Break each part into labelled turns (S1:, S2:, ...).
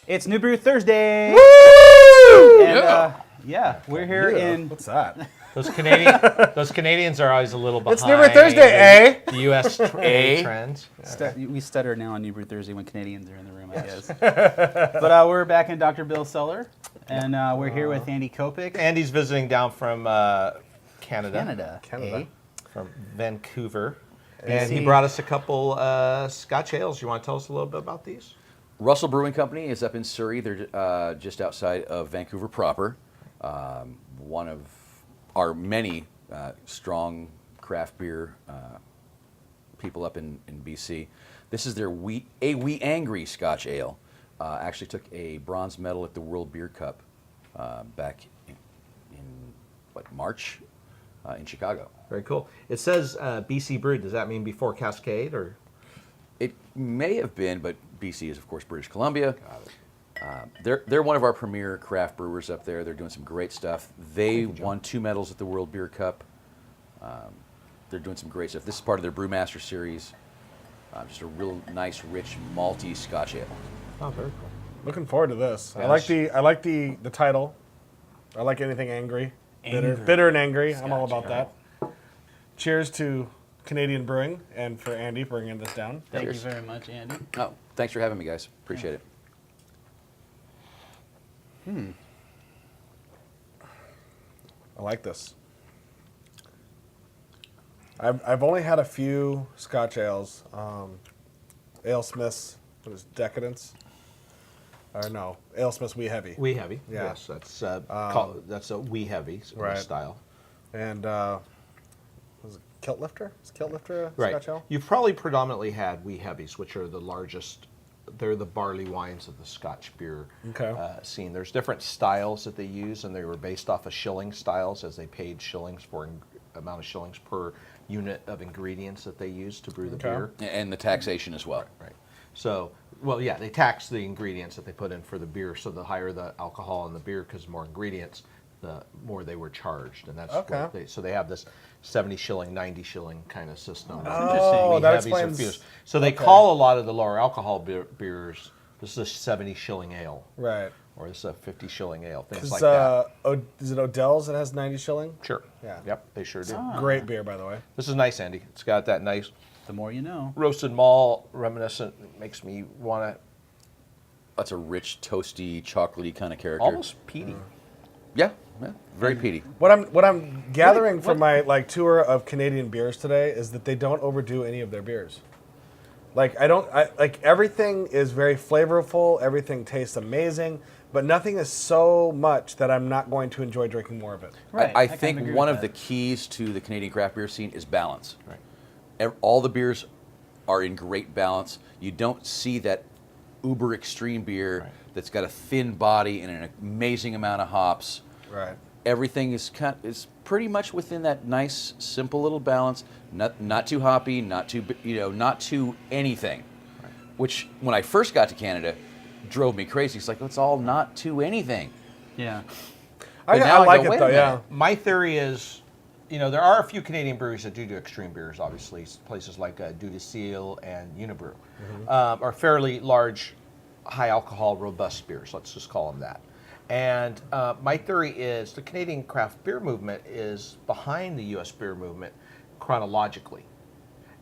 S1: It's New Brew Thursday.
S2: Woo!
S1: And, yeah, we're here in.
S3: What's that?
S2: Those Canadians are always a little behind.
S3: It's New Brew Thursday,
S2: the U.S. trends.
S1: We stutter now on New Brew Thursday when Canadians are in the room, I guess. But we're back in Dr. Bill's cellar, and we're here with Andy Coppock.
S2: Andy's visiting down from Canada.
S1: Eh?
S2: From Vancouver. And he brought us a couple Scotch ales. You want to tell us a little bit about these?
S4: Russell Brewing Company is up in Surrey. They're just outside of Vancouver proper. One of our many strong craft beer people up in BC. This is their Wee Angry Scotch Ale. Actually took a bronze medal at the World Beer Cup back in March in Chicago.
S2: Very cool. It says BC brewed. Does that mean before Cascade or?
S4: It may have been, but BC is of course British Columbia. Got it. They're one of our premier craft brewers up there. They're doing some great stuff. They won 2 medals at the World Beer Cup. They're doing some great stuff. This is part of their Brewmaster series. Just a real nice, rich, malty Scotch ale.
S2: Oh, very cool.
S3: Looking forward to this.
S2: Yes.
S3: I like the title. I like anything angry. Bitter and angry. I'm all about that. Cheers to Canadian brewing and for Andy bringing this down.
S1: Thank you very much, Andy.
S4: Oh, thanks for having me, guys. Appreciate it.
S3: I like this. I've only had a few Scotch ales. AleSmith's, what is it, Decadence? Or no, AleSmith's Wee Heavy.
S2: Wee Heavy.
S3: Yeah.
S2: Yes, that's a Wee Heavy
S3: Right.
S2: style.
S3: And was it Kilt Lifter? Is Kilt Lifter a
S2: Right.
S3: Scotch ale?
S2: You've probably predominantly had Wee Heavies, which are the largest. They're the barley wines of the Scotch beer scene. There's different styles that they use, and they were based off of Schilling styles, as they paid shillings for amount of shillings per unit of ingredients that they use to brew the beer.
S4: And the taxation as well.
S2: Right. So, well, yeah, they tax the ingredients that they put in for the beer. So the higher the alcohol in the beer, because more ingredients, the more they were charged, and that's what so they have this 70 shilling, 90 shilling kind of system.
S3: Oh, that
S2: Heavies are
S3: explains.
S2: fused. So they call a lot of the lower alcohol beers. This is a 70 shilling ale,
S3: Right.
S2: or this is a 50 shilling ale, things
S3: Is,
S2: like that.
S3: is it Odell's that has 90 shilling?
S2: Sure.
S3: Yeah.
S2: Yep, they sure do.
S3: Great beer, by the way.
S2: This is nice, Andy. It's got that nice
S1: The more you know.
S2: roasted malt reminiscent. It makes me want to
S4: That's a rich, toasty, chocolatey kind of character.
S2: almost peaty.
S4: Yeah, very peaty.
S3: What I'm gathering from my tour of Canadian beers today is that they don't overdo any of their beers. Everything is very flavorful, everything tastes amazing, but nothing is so much that I'm not going to enjoy drinking more of it.
S1: Right.
S4: I
S1: kind
S4: think
S1: agree
S4: one
S1: with
S4: of the
S1: that.
S4: keys to the Canadian craft beer scene is balance.
S2: Right.
S4: All the beers are in great balance. You don't see that uber extreme beer that's got a thin body and an amazing amount of hops.
S3: Right.
S4: Everything is pretty much within that nice, simple little balance. Not too hoppy, not too anything.
S2: Right.
S4: Which, when I first got to Canada, drove me crazy. It's like, it's all not too anything.
S1: Yeah.
S3: I
S4: now I
S3: like
S4: go,
S3: it
S4: wait
S3: though,
S4: a
S3: yeah.
S4: minute.
S2: My theory is, there are a few Canadian breweries that do extreme beers, obviously. Places like Dieu du Ciel and Unibrew are fairly large, high alcohol, robust beers. Let's just call them that. And my theory is the Canadian craft beer movement is behind the U.S. beer movement chronologically.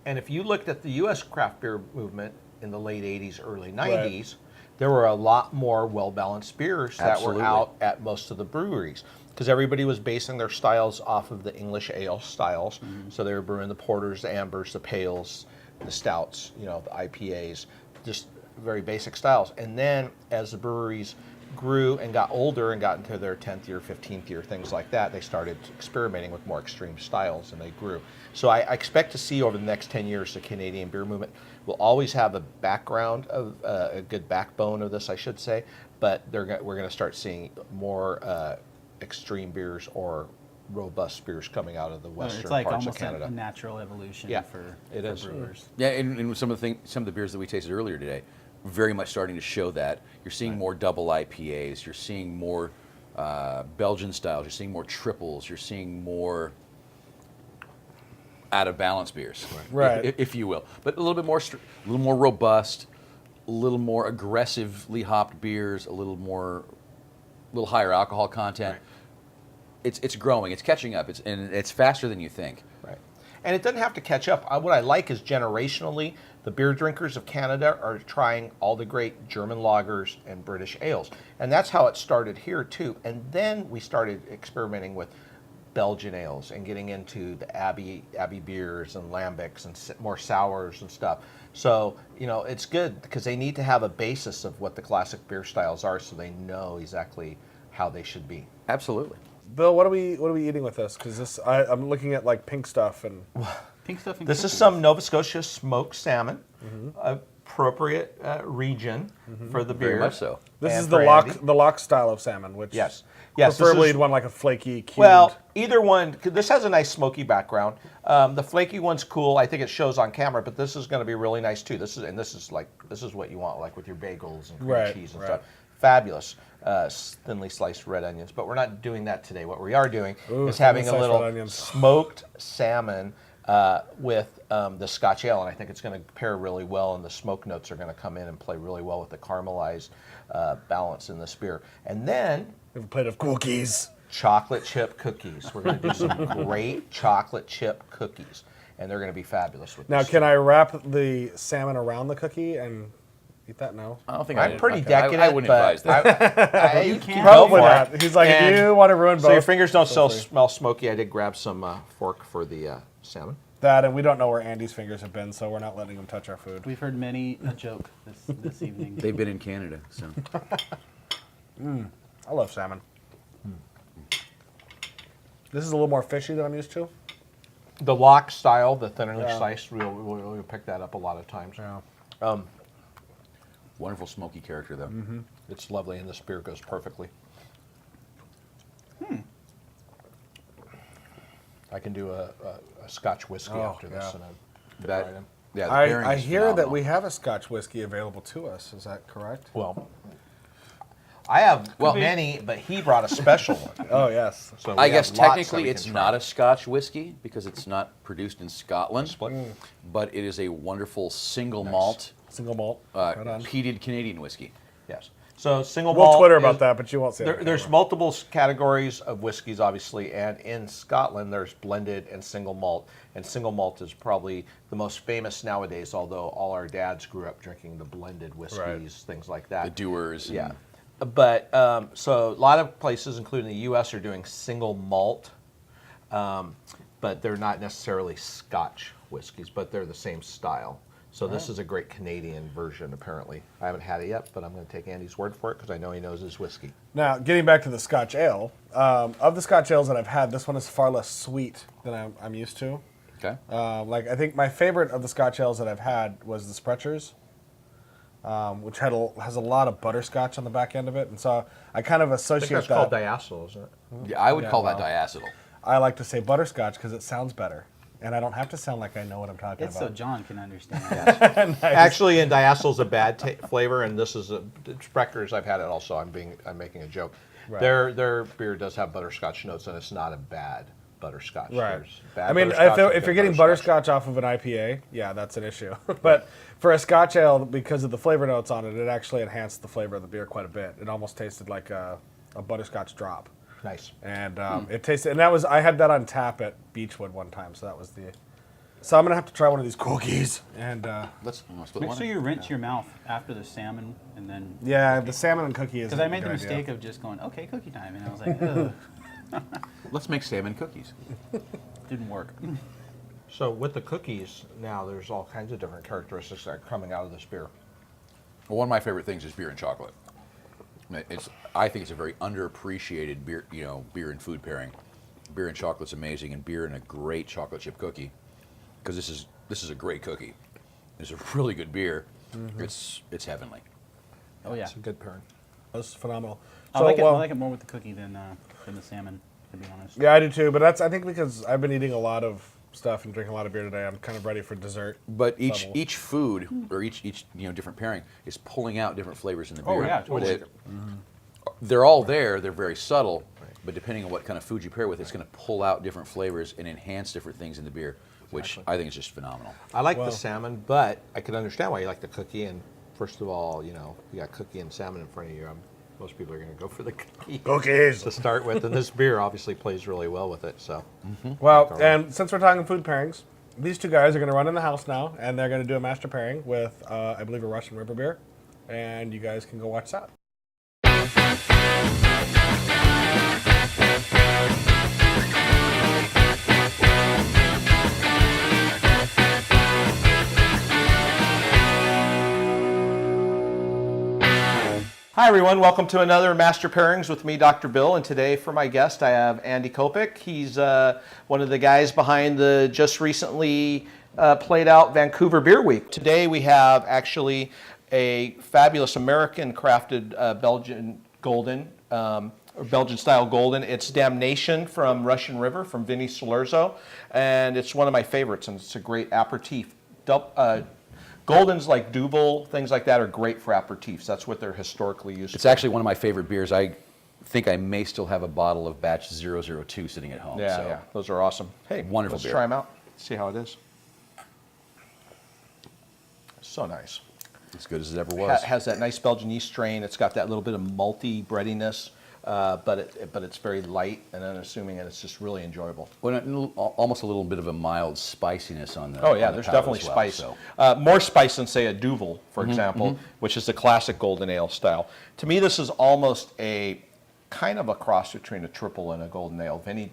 S2: And if you looked at the U.S. craft beer movement in the late 80s, early 90s, there were a lot more well-balanced beers that were out at most of the breweries, because everybody was basing their styles off of the English ale styles. So they were brewing the porters, the ambers, the pales, the stouts, the IPAs, just very basic styles. And then as the breweries grew and got older and got into their 10th year, 15th year, things like that, they started experimenting with more extreme styles, and they grew. So I expect to see over the next 10 years the Canadian beer movement will always have a background of a good backbone of this, I should say, but we're going to start seeing more extreme beers or robust beers coming out of the western
S1: It's like
S2: parts
S1: almost
S2: of Canada.
S1: a natural evolution for brewers.
S4: Yeah, and some of the beers that we tasted earlier today, very much starting to show that. You're seeing more double IPAs. You're seeing more Belgian styles. You're seeing more triples. You're seeing more out of balance beers,
S3: Right.
S4: if you will, but a little bit more, a little more robust, a little more aggressively hopped beers, a little higher alcohol content.
S2: Right.
S4: It's growing, it's catching up, and it's faster than you think.
S2: Right. And it doesn't have to catch up. What I like is generationally, the beer drinkers of Canada are trying all the great German lagers and British ales. And that's how it started here, too. And then we started experimenting with Belgian ales and getting into the Abbey beers and lambics and more sours and stuff. So, it's good because they need to have a basis of what the classic beer styles are so they know exactly how they should be.
S4: Absolutely.
S3: Bill, what are we eating with this? Because I'm looking at like pink stuff and
S1: Pink stuff and
S2: This is
S1: cookies.
S2: some Nova Scotia smoked salmon, appropriate region for the beer.
S4: Very much so.
S3: this
S2: And
S3: is
S2: for
S3: the
S2: Andy.
S3: lock style of salmon, which
S2: Yes. Yes, this
S3: preferably
S2: is-
S3: you'd want like a flaky cubed.
S2: Well, either one. This has a nice smoky background. The flaky one's cool. I think it shows on camera, but this is going to be really nice too. This is what you want, like with your bagels and cream
S3: Right,
S2: cheese and
S3: right.
S2: stuff. Fabulous, thinly sliced red onions. But we're not doing that today. What we are doing
S3: Ooh,
S2: is having a
S3: thinly sliced
S2: little
S3: red onions.
S2: smoked salmon with the Scotch ale, and I think it's going to pair really well. And the smoke notes are going to come in and play really well with the caramelized balance in this beer. And then
S3: We have a plate of cookies.
S2: chocolate chip cookies. We're going to do some great chocolate chip cookies, and they're going to be fabulous with
S3: Now,
S2: this.
S3: can I wrap the salmon around the cookie and eat that? No.
S4: I don't think
S2: I'm pretty decadent,
S4: I wouldn't
S2: but
S4: advise that.
S2: you
S1: can.
S2: go
S3: Probably
S2: for
S3: not.
S2: it.
S3: He's like,
S2: And
S3: if you want to ruin both.
S2: so your fingers don't
S3: feel free.
S2: smell smoky. I did grab some fork for the salmon.
S3: That, and we don't know where Andy's fingers have been, so we're not letting him touch our food.
S1: We've heard many a joke this evening.
S4: They've been in Canada, so.
S3: I love salmon. This is a little more fishy than I'm used to.
S2: The lock style, the thinly
S3: Yeah.
S2: sliced, we'll pick that up a lot of times.
S3: Yeah.
S4: Wonderful smoky character, though.
S2: It's lovely, and this beer goes perfectly. I can do a Scotch whiskey
S3: Oh,
S2: after this.
S3: yeah.
S2: And a
S4: That-
S2: right in.
S4: Yeah, the pairing
S3: I
S4: is
S3: hear that
S4: phenomenal.
S3: we have a Scotch whiskey available to us. Is that correct?
S2: Well, I have many, but he brought a special one.
S3: Oh, yes.
S2: So
S4: I
S2: we
S4: guess
S2: have lots that
S4: technically
S2: we
S4: it's
S2: can
S4: not
S2: try.
S4: a Scotch whiskey because it's not produced in Scotland,
S2: Split.
S4: but it is a wonderful single malt
S3: Single malt. Right on.
S4: peated Canadian whiskey.
S2: Yes. So single
S3: We'll
S2: malt.
S3: Twitter
S2: is-
S3: about that, but you won't see it.
S2: There's multiple categories of whiskeys, obviously, and in Scotland there's blended and single malt. And single malt is probably the most famous nowadays, although all our dads grew up drinking the blended whiskeys,
S3: Right.
S2: things like that.
S4: The Doers.
S2: Yeah. But so a lot of places, including the U.S., are doing single malt, but they're not necessarily Scotch whiskeys, but they're the same style. So this is a great Canadian version, apparently. I haven't had it yet, but I'm going to take Andy's word for it because I know he knows his whiskey.
S3: Now, getting back to the Scotch ale, of the Scotch ales that I've had, this one is far less sweet than I'm used to.
S4: Okay.
S3: I think my favorite of the Scotch ales that I've had was the Sprechers, which has a lot of butterscotch on the back end of it, and so I kind of
S2: I think
S3: associate
S2: that's
S3: that.
S2: called diacetyl, isn't it?
S4: Yeah, I would
S3: Yeah,
S4: call
S3: well.
S4: that diacetyl.
S3: I like to say butterscotch because it sounds better, and I don't have to sound like I know what I'm talking
S1: It's so
S3: about.
S1: John can understand.
S2: Actually, and diacetyl's a bad flavor, and this is Sprecher's. I've had it also. I'm making a joke.
S3: Right.
S2: Their beer does have butterscotch notes, and it's not a bad butterscotch.
S3: Right.
S2: There's bad
S3: I mean,
S2: butterscotch and
S3: if
S2: good
S3: you're getting butterscotch off of an IPA, yeah, that's an issue. But for a Scotch ale, because of the flavor notes on it, it actually enhanced the flavor of the beer quite a bit. It almost tasted like a butterscotch drop.
S2: Nice.
S3: And it tasted, and I had that on tap at Beechwood one time, so that was so I'm gonna have to try one of these cookies. And
S4: Let's split
S1: Make
S4: one.
S1: sure you rinse your mouth after the salmon, and then
S3: yeah, the salmon and cookie is.
S1: because I made the mistake of just going, okay, cookie time, and I was like, ugh,
S4: Let's make salmon cookies.
S1: didn't work.
S2: So with the cookies, now there's all kinds of different characteristics that are coming out of this beer.
S4: Well, one of my favorite things is beer and chocolate. I think it's a very underappreciated beer, beer and food pairing. Beer and chocolate's amazing, and beer and a great chocolate chip cookie, because this is a great cookie. It's a really good beer. It's heavenly.
S1: Oh yeah,
S2: It's a good pairing.
S3: That's phenomenal.
S1: I like it more with the cookie than the salmon, to be honest.
S3: Yeah, I do too. But I think because I've been eating a lot of stuff and drinking a lot of beer today, I'm kind of ready for dessert.
S4: But each
S3: level.
S4: each food or each different pairing is pulling out different flavors in the beer.
S1: Oh, yeah, totally.
S4: They're all there. They're very subtle, but depending on what kind of food you pair with, it's going to pull out different flavors and enhance different things in the beer, which I think is just phenomenal.
S2: I like
S3: Well-
S2: the salmon, but I can understand why you like the cookie, and first of all, you got cookie and salmon in front of you. Most people are going to go for the cookie
S3: Cookies.
S2: to start with, and this beer obviously plays really well with it. So,
S3: Well, and since we're talking food pairings, these two guys are going to run in the house now, and they're going to do a master pairing with, I believe, a Russian River beer, and you guys can go watch that.
S2: hi everyone, welcome to another Master Pairings with me, Dr. Bill, and today for my guest I have Andy Coppock. He's one of the guys behind the just recently played out Vancouver Beer Week. Today we have actually a fabulous American crafted Belgian golden, or Belgian style golden. It's Damnation from Russian River, from Vinny Salurzo, and it's one of my favorites, and it's a great aperitif. Goldens like Duvel, things like that are great for aperitifs. That's what they're historically used
S4: It's
S2: for.
S4: actually one of my favorite beers. I think I may still have a bottle of batch 002 sitting at home.
S2: Yeah,
S4: so.
S2: yeah, those are awesome. Hey,
S4: Wonderful
S2: let's
S4: beer.
S2: try them out. See how it is. So nice.
S4: As good as it ever was.
S2: Has that nice Belgian yeast strain. It's got that little bit of malty breadiness, but it's very light and unassuming, and it's just really enjoyable.
S4: Well, almost a little bit of a mild spiciness on the.
S2: Oh yeah,
S4: on the
S2: there's
S4: palate
S2: definitely
S4: as well,
S2: spice.
S4: so.
S2: More spice than say a Duvel, for example, which is the classic golden ale style. To me, this is almost a kind of a cross between a triple and a golden ale. Vinny,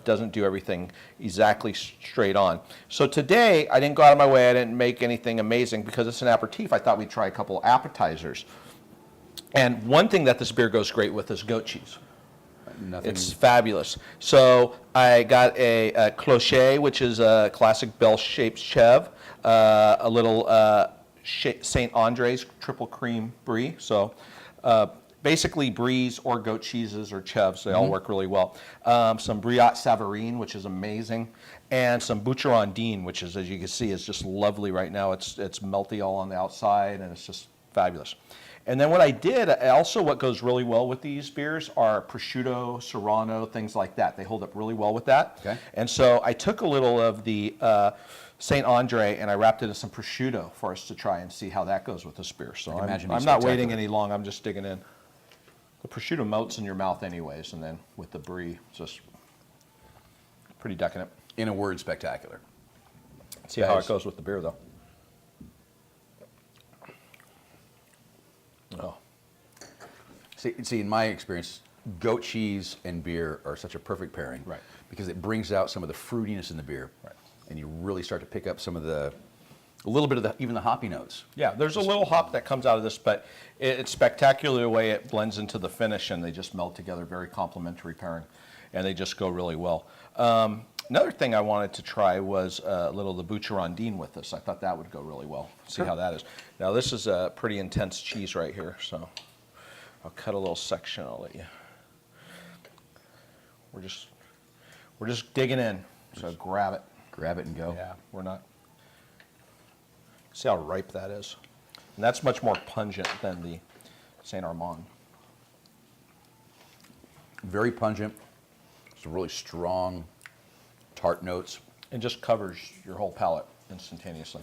S2: doesn't do everything exactly straight on. So today, I didn't go out of my way. I didn't make anything amazing because it's an aperitif. I thought we'd try a couple appetizers. And one thing that this beer goes great with is goat cheese.
S4: Nothing.
S2: It's fabulous. So I got a clocher, which is a classic bell-shaped chev, a little St. Andre's triple cream brie. So basically bries or goat cheeses or chevs, they all work really well. Some Briot Savarine, which is amazing, and some Boucherondine, which is, as you can see, is just lovely right now. It's melty all on the outside, and it's just fabulous. And then what I did, also what goes really well with these beers are prosciutto, serrano, things like that. They hold up really well with that.
S4: Okay.
S2: And so I took a little of the St. Andre and I wrapped it in some prosciutto for us to try and see how that goes with this beer. So
S4: imagine
S2: I'm
S4: it's
S2: not waiting
S4: spectacular.
S2: any long, I'm just digging in. The prosciutto melts in your mouth anyways, and then with the brie, it's just pretty decadent.
S4: In a word, spectacular.
S2: See how
S4: Guys.
S2: it goes with the beer though. Oh.
S4: See, in my experience, goat cheese and beer are such a perfect pairing.
S2: Right.
S4: Because it brings out some of the fruitiness in the beer.
S2: Right.
S4: And you really start to pick up some of a little bit of even the hoppy notes.
S2: Yeah, there's a little hop that comes out of this, but it's spectacular the way it blends into the finish, and they just meld together. Very complementary pairing, and they just go really well. Another thing I wanted to try was a little of the Boucherondine with this. I thought that would go really well. See how that is. Now this is a pretty intense cheese right here, so I'll cut a little section. I'll let you. We're just digging in, so grab it.
S4: Grab it and go.
S2: Yeah, we're not. See how ripe that is. And that's much more pungent than the Saint Armand.
S4: Very pungent. Some really strong tart notes.
S2: It just covers your whole palate instantaneously.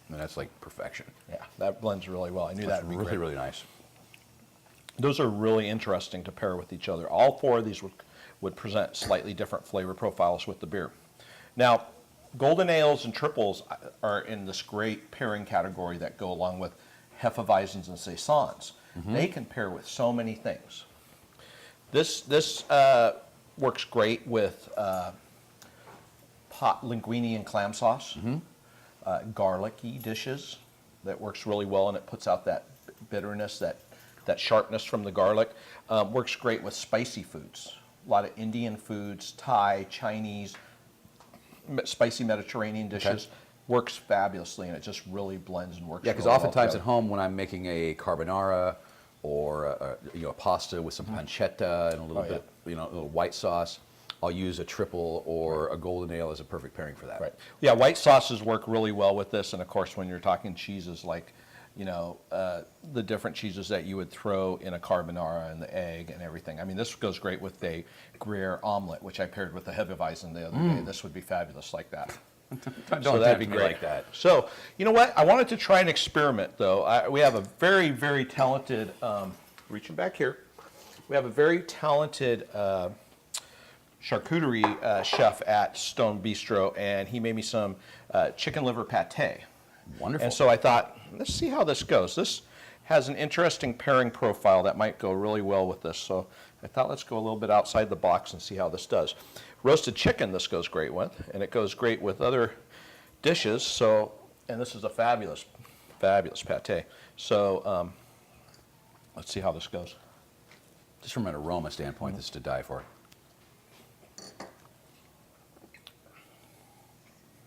S4: And that's like perfection.
S2: Yeah, that blends really well. I knew that
S4: That's
S2: would be
S4: really,
S2: great.
S4: really nice.
S2: Those are really interesting to pair with each other. All four of these would present slightly different flavor profiles with the beer. Now, golden ales and triples are in this great pairing category that go along with Hefeweizens and Saisons. They can pair with so many things. This works great with pot linguine and clam sauce, garlicky dishes. That works really well, and it puts out that bitterness, that sharpness from the garlic. Works great with spicy foods. A lot of Indian foods, Thai, Chinese, spicy Mediterranean dishes. Works fabulously, and it just really blends and works.
S4: Yeah, because
S2: really well
S4: oftentimes at
S2: together.
S4: home when I'm making a carbonara or a pasta with some pancetta and a little bit, a little white sauce, I'll use a triple or a golden ale as a perfect pairing for that.
S2: Right. Yeah, white sauces work really well with this, and of course, when you're talking cheeses like, the different cheeses that you would throw in a carbonara and the egg and everything. I mean, this goes great with a Gruyere omelet, which I paired with the Hefeweizen the other day. This would be fabulous like that.
S4: Don't
S2: So that'd
S4: tempt
S2: be
S4: me
S2: great.
S4: like that.
S2: So, you know what? I wanted to try an experiment, though. We have a very, very talented, reaching back here, we have a very talented charcuterie chef at Stone Bistro, and he made me some chicken liver pâté.
S4: Wonderful.
S2: And so I thought, let's see how this goes. This has an interesting pairing profile that might go really well with this. So I thought, let's go a little bit outside the box and see how this does. Roasted chicken, this goes great with, and it goes great with other dishes. So, and this is a fabulous, fabulous pâté. So let's see how this goes.
S4: Just from an aroma standpoint, this is to die for.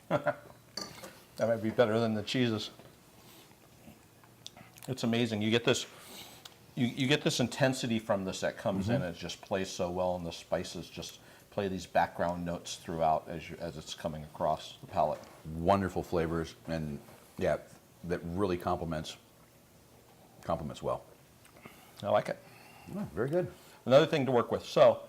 S2: That might be better than the cheeses. It's amazing. You get this, you get this intensity from this that comes in, and it just plays so well, and the spices just play these background notes throughout as it's coming across the palate.
S4: Wonderful flavors, and yeah, that really complements well.
S2: I like it.
S4: Oh, very good.
S2: Another thing to work with. So,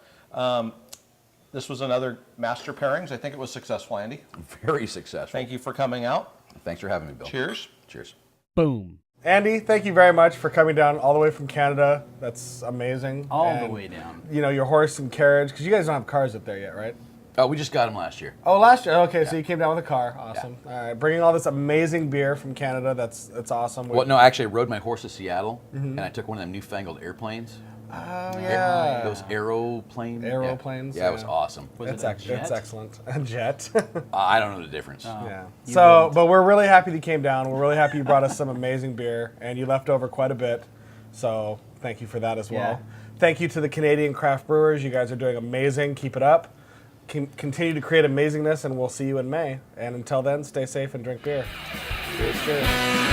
S2: this was another master pairings. I think it was successful, Andy.
S4: Very successful.
S2: Thank you for coming out.
S4: Thanks for having me, Bill.
S2: Cheers.
S4: Cheers.
S1: Boom.
S3: Andy, thank you very much for coming down all the way from Canada. That's amazing.
S1: All the
S3: And,
S1: way down.
S3: You know, your horse and carriage, because you guys don't have cars up there yet, right?
S4: Oh, we just got them last year.
S3: Oh, last year. Okay, so you came down with a car. Awesome. All right, bringing all this amazing beer from Canada. That's awesome.
S4: Well, no, actually, I rode my horse to Seattle, and I took one of them newfangled airplanes.
S3: Oh yeah.
S4: Those aeroplane.
S3: Aeroplanes,
S4: Yeah, it was
S3: yeah.
S4: awesome.
S3: It's
S1: it a jet?
S3: excellent. A jet.
S4: I don't know the difference.
S3: Yeah.
S1: You
S3: So,
S1: wouldn't.
S3: but we're really happy that you came down. We're really happy you brought us some amazing beer, and you left over quite a bit. So, thank you for that as well.
S1: Yeah.
S3: Thank you to the Canadian craft brewers. You guys are doing amazing. Keep it up. Continue to create amazingness, and we'll see you in May. And until then, stay safe and drink beer. Cheers.